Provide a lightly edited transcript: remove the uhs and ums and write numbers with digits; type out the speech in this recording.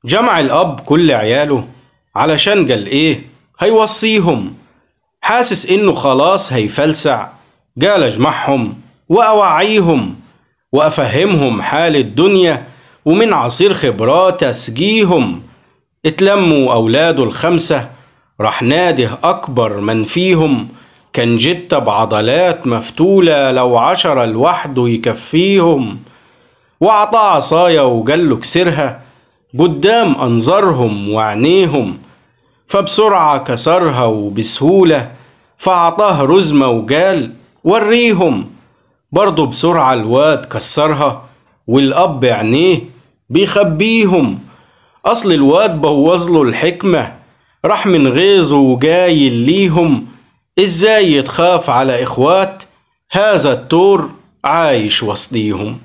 جمع الأب كل عياله علشان قال إيه هيوصيهم، حاسس إنه خلاص هيفلسع. قال أجمعهم وأوعيهم وأفهمهم حال الدنيا، ومن عصير خبرات أسقيهم. اتلموا أولاده الخمسة، راح ناده أكبر من فيهم، كان جتة بعضلات مفتولة لو 10 لوحده يكفيهم. وعطاه عصايا وقال له كسرها قدام أنظارهم وعينيهم، فبسرعة كسرها وبسهولة. فعطاه رزمة وقال وريهم، برضه بسرعة الواد كسرها، والأب عينيه بيخبيهم. أصل الواد بوظله الحكمة، راح من غيظه وجايل ليهم. إزاي يتخاف على إخوات هذا التور عايش وسطيهم.